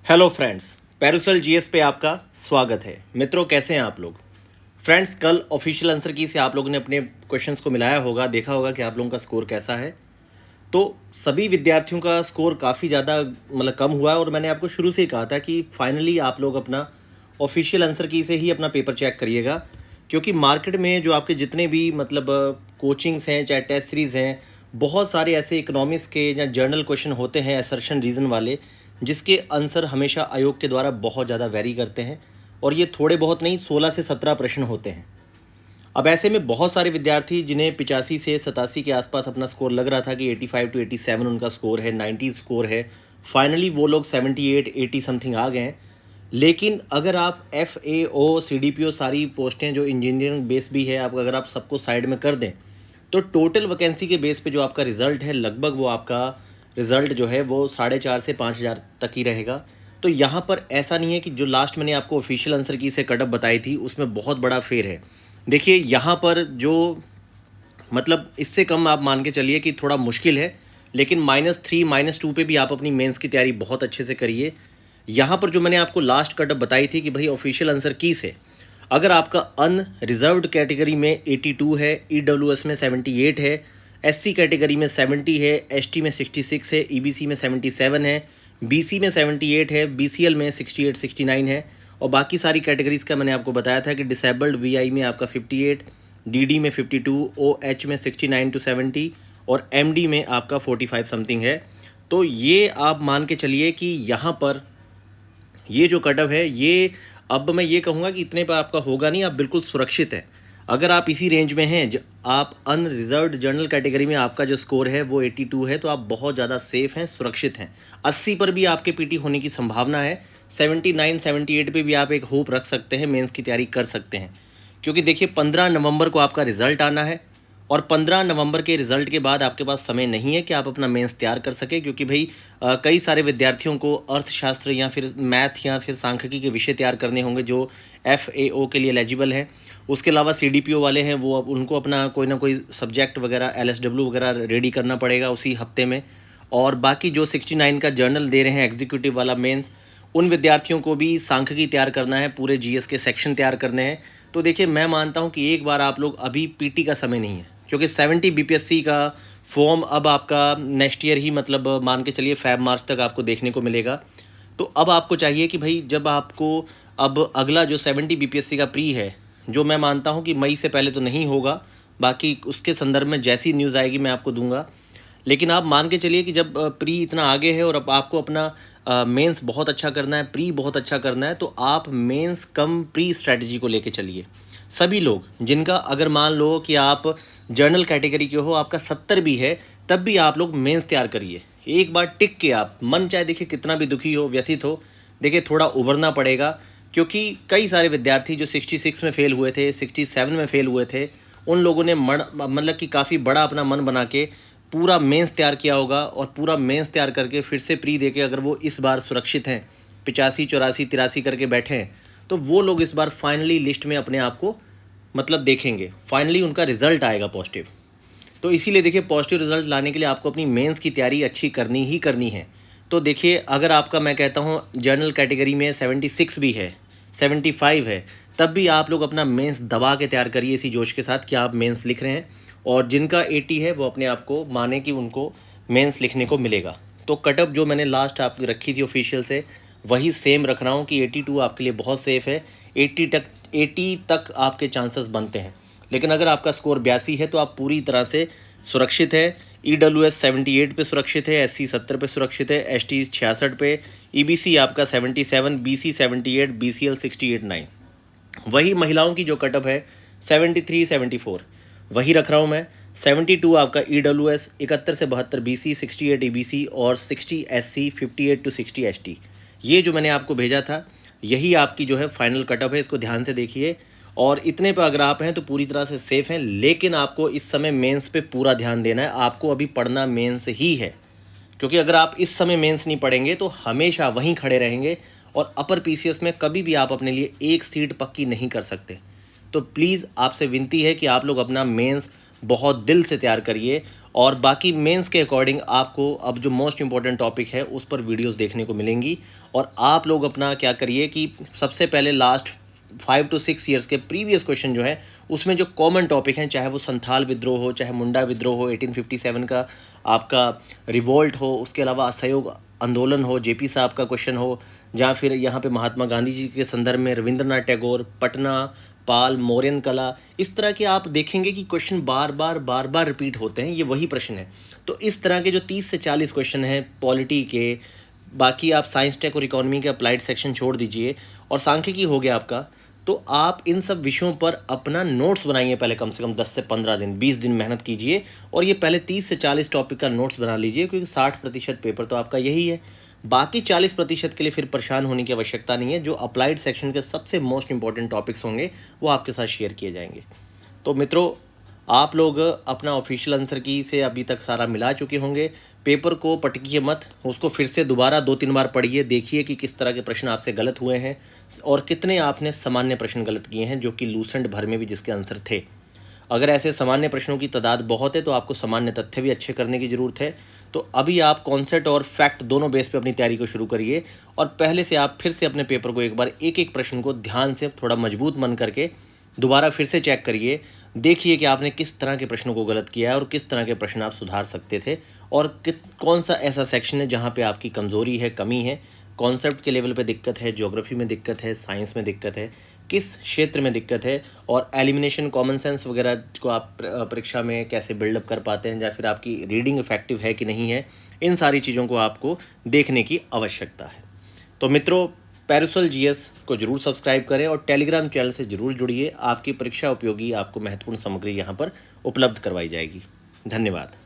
Hello friends, पैरुसल GS पे आपका स्वागत है। मित्रों, कैसे हैं आप लोग? फ्रेंड्स, कल ऑफिशियल आंसर की से आप लोगों ने अपने क्वेश्चंस को मिलाया होगा, देखा होगा कि आप लोगों का स्कोर कैसा है। तो सभी विद्यार्थियों का स्कोर काफ़ी ज़्यादा कम हुआ है और मैंने आपको शुरू से ही कहा था कि फाइनली आप लोग अपना ऑफिशियल आंसर की से ही अपना पेपर चेक करिएगा, क्योंकि मार्केट में जो आपके जितने भी कोचिंग्स हैं, चाहे टेस्ट सीरीज़ हैं, बहुत सारे ऐसे इकोनॉमिक्स के या जर्नल क्वेश्चन होते हैं असर्शन रीज़न वाले, जिसके आंसर हमेशा आयोग के द्वारा बहुत ज़्यादा वेरी करते हैं। और ये थोड़े बहुत नहीं, 16 से 17 प्रश्न होते हैं। अब ऐसे में बहुत सारे विद्यार्थी जिन्हें 85 से 87 के आसपास अपना स्कोर लग रहा था कि 85 to 87 उनका स्कोर है, 90 स्कोर है, फाइनली वो लोग 78 80 समथिंग आ गए हैं। लेकिन अगर आप FAO CDPO सारी पोस्टें जो इंजीनियरिंग बेस भी है, आप अगर आप सबको साइड में कर दें तो टोटल वैकेंसी के बेस पे जो आपका रिज़ल्ट है, लगभग वो आपका रिज़ल्ट जो है वो 4,500 से 5,000 तक ही रहेगा। तो यहाँ पर ऐसा नहीं है कि जो लास्ट मैंने आपको ऑफिशियल आंसर की से कटअप बताई थी उसमें बहुत बड़ा फेर है। देखिए यहाँ पर जो इससे कम आप मान के चलिए कि थोड़ा मुश्किल है, लेकिन -3 -2 पे भी आप अपनी मेंस की तैयारी बहुत अच्छे से करिए। यहाँ पर जो मैंने आपको लास्ट कटअप बताई थी कि भाई ऑफिशियल आंसर की से अगर आपका अनरिजर्व्ड कैटेगरी में 82 है, EWS में 78 है, SC कैटेगरी में 70 है, ST में 66 है, EBC में 77 है, BC में 78 है, BCL में 68 69 है, और बाकी सारी कैटेगरीज़ का मैंने आपको बताया था कि डिसेबल्ड VI में आपका 58, DD में 52, OH में 69 to 70 और MD में आपका 45 समथिंग है। तो ये आप मान के चलिए कि यहाँ पर ये जो कटअप है, ये अब मैं ये कहूँगा कि इतने पर आपका होगा नहीं, आप बिल्कुल सुरक्षित हैं। अगर आप इसी रेंज में हैं, आप अनरिजर्व्ड जनरल कैटेगरी में आपका जो स्कोर है वो 82 है, तो आप बहुत ज़्यादा सेफ़ हैं, सुरक्षित हैं। 80 पर भी आपके पीटी होने की संभावना है। 79 78 पे भी आप एक होप रख सकते हैं, मेंस की तैयारी कर सकते हैं। क्योंकि देखिए 15 नवंबर को आपका रिज़ल्ट आना है और 15 नवंबर के रिज़ल्ट के बाद आपके पास समय नहीं है कि आप अपना मेंस तैयार कर सकें, क्योंकि भाई कई सारे विद्यार्थियों को अर्थशास्त्र या फिर मैथ या फिर सांख्यिकी के विषय तैयार करने होंगे जो FAO के लिए एलिजिबल है। उसके अलावा CDPO वाले हैं, वो अब उनको अपना कोई ना कोई सब्जेक्ट वगैरह LSW वगैरह रेडी करना पड़ेगा उसी हफ्ते में। और बाकी जो 69 का जर्नल दे रहे हैं एग्जीक्यूटिव वाला मेंस, उन विद्यार्थियों को भी सांख्यिकी तैयार करना है, पूरे GS के सेक्शन तैयार करने हैं। तो देखिए मैं मानता हूं कि एक बार आप लोग, अभी पीटी का समय नहीं है, क्योंकि 70 BPSC का फॉर्म अब आपका नेक्स्ट ईयर ही मान के चलिए Feb March तक आपको देखने को मिलेगा। तो अब आपको चाहिए कि भाई जब आपको अब अगला जो 70 BPSC का प्री है, जो मैं मानता हूं कि मई से पहले तो नहीं होगा, बाकी उसके संदर्भ में जैसी न्यूज़ आएगी मैं आपको दूंगा। लेकिन आप मान के चलिए कि जब प्री इतना आगे है और अब आपको अपना मेंस बहुत अच्छा करना है, प्री बहुत अच्छा करना है, तो आप मेंस कम प्री स्ट्रैटेजी को लेके चलिए। सभी लोग जिनका, अगर मान लो कि आप जर्नल कैटेगरी के हो, आपका 70 भी है, तब भी आप लोग मेंस तैयार करिए। एक बार टिक के आप, मन चाहे देखिए कितना भी दुखी हो, व्यथित हो, देखिए थोड़ा उभरना पड़ेगा। क्योंकि कई सारे विद्यार्थी जो 66 में फ़ेल हुए थे, 67 में फ़ेल हुए थे, उन लोगों ने कि काफ़ी बड़ा अपना मन बना के पूरा मेंस तैयार किया होगा, और पूरा मेंस तैयार करके फिर से प्री देके अगर वो इस बार सुरक्षित हैं, 85 84 83 करके बैठे हैं, तो वो लोग इस बार फाइनली लिस्ट में अपने आप को देखेंगे, फाइनली उनका रिजल्ट आएगा पॉजिटिव। तो इसीलिए देखिए पॉजिटिव रिजल्ट लाने के लिए आपको अपनी मेंस की तैयारी अच्छी करनी ही करनी है। तो देखिए अगर आपका, मैं कहता हूँ जनरल कैटेगरी में 76 भी है, 75 है, तब भी आप लोग अपना मेंस दबा के तैयार करिए इसी जोश के साथ कि आप मेंस लिख रहे हैं। और जिनका 80 है वो अपने आप को माने कि उनको मेंस लिखने को मिलेगा। तो कटअप जो मैंने लास्ट आपकी रखी थी ऑफिशियल से, वही सेम रख रहा हूँ कि 82 आपके लिए बहुत सेफ़ है। 80 तक आपके चांसेस बनते हैं। लेकिन अगर आपका स्कोर 82 है तो आप पूरी तरह से सुरक्षित है। EWS 78 पे सुरक्षित है, SC 70 पे सुरक्षित है, ST 66 पे, EBC आपका 77, BC 78, BCL 68 9। वही महिलाओं की जो कटअप है 73 74 वही रख रहा हूँ मैं। 72 आपका EWS, 71 से 72 BC, 68 EBC और 60 SC, 58 to 60 ST। ये जो मैंने आपको भेजा था यही आपकी जो है फाइनल कटअप है, इसको ध्यान से देखिए। और इतने पर अगर आप हैं तो पूरी तरह से सेफ़ हैं। लेकिन आपको इस समय मेंस पे पूरा ध्यान देना है, आपको अभी पढ़ना मेंस ही है। क्योंकि अगर आप इस समय मेंस नहीं पढ़ेंगे तो हमेशा वहीं खड़े रहेंगे, और अपर PCS में कभी भी आप अपने लिए एक सीट पक्की नहीं कर सकते। तो प्लीज़ आपसे विनती है कि आप लोग अपना मेंस बहुत दिल से तैयार करिए। और बाकी मेंस के अकॉर्डिंग आपको अब जो मोस्ट इंपॉर्टेंट टॉपिक है उस पर वीडियोस देखने को मिलेंगी। और आप लोग अपना क्या करिए कि सबसे पहले लास्ट 5 to 6 ईयर्स के प्रीवियस क्वेश्चन जो है उसमें जो कॉमन टॉपिक हैं, चाहे वो संथाल विद्रोह हो, चाहे मुंडा विद्रोह हो, 1857 का आपका रिवोल्ट हो, उसके अलावा असहयोग आंदोलन हो, जेपी साहब का क्वेश्चन हो, या फिर यहाँ पे महात्मा गांधी जी के संदर्भ में रविंद्रनाथ टैगोर, पटना, पाल, मौर्यन कला, इस तरह के आप देखेंगे कि क्वेश्चन बार बार रिपीट होते हैं, ये वही प्रश्न है। तो इस तरह के जो 30 से 40 क्वेश्चन हैं पॉलिटी के, बाकी आप साइंस टेक और इकोनॉमी के अप्लाइड सेक्शन छोड़ दीजिए और सांख्यिकी हो गया आपका, तो आप इन सब विषयों पर अपना नोट्स बनाइए पहले कम से कम 10 से 15 दिन, 20 दिन मेहनत कीजिए और ये पहले 30 से 40 टॉपिक का नोट्स बना लीजिए, क्योंकि 60% पेपर तो आपका यही है। बाकी 40% के लिए फिर परेशान होने की आवश्यकता नहीं है। जो अप्लाइड सेक्शन के सबसे मोस्ट इंपॉर्टेंट टॉपिक्स होंगे वो आपके साथ शेयर किए जाएंगे। तो मित्रों, आप लोग अपना ऑफिशियल आंसर की से अभी तक सारा मिला चुके होंगे। पेपर को पटकिए मत, उसको फिर से दोबारा 2-3 बार पढ़िए, देखिए कि किस तरह के प्रश्न आपसे गलत हुए हैं और कितने आपने सामान्य प्रश्न गलत किए हैं, जो कि लूसेंट भर में भी जिसके आंसर थे। अगर ऐसे सामान्य प्रश्नों की तादाद बहुत है तो आपको सामान्य तथ्य भी अच्छे करने की ज़रूरत है। तो अभी आप कॉन्सेप्ट और फैक्ट दोनों बेस पे अपनी तैयारी को शुरू करिए और पहले से आप फिर से अपने पेपर को एक बार एक एक प्रश्न को ध्यान से थोड़ा मजबूत मन करके दोबारा फिर से चेक करिए। देखिए कि आपने किस तरह के प्रश्नों को गलत किया है और किस तरह के प्रश्न आप सुधार सकते थे और कौन सा ऐसा सेक्शन है जहाँ पे आपकी कमज़ोरी है, कमी है, कॉन्सेप्ट के लेवल पे दिक्कत है, ज्योग्राफी में दिक्कत है, साइंस में दिक्कत है, किस क्षेत्र में दिक्कत है, और एलिमिनेशन, कॉमन सेंस वगैरह को आप परीक्षा में कैसे बिल्डअप कर पाते हैं, या फिर आपकी रीडिंग इफेक्टिव है कि नहीं है, इन सारी चीज़ों को आपको देखने की आवश्यकता है। तो मित्रों, पैरासोल जीएस को जरूर सब्सक्राइब करें और टेलीग्राम चैनल से जरूर जुड़िए। आपकी परीक्षा उपयोगी आपको महत्वपूर्ण सामग्री यहाँ पर उपलब्ध करवाई जाएगी। धन्यवाद।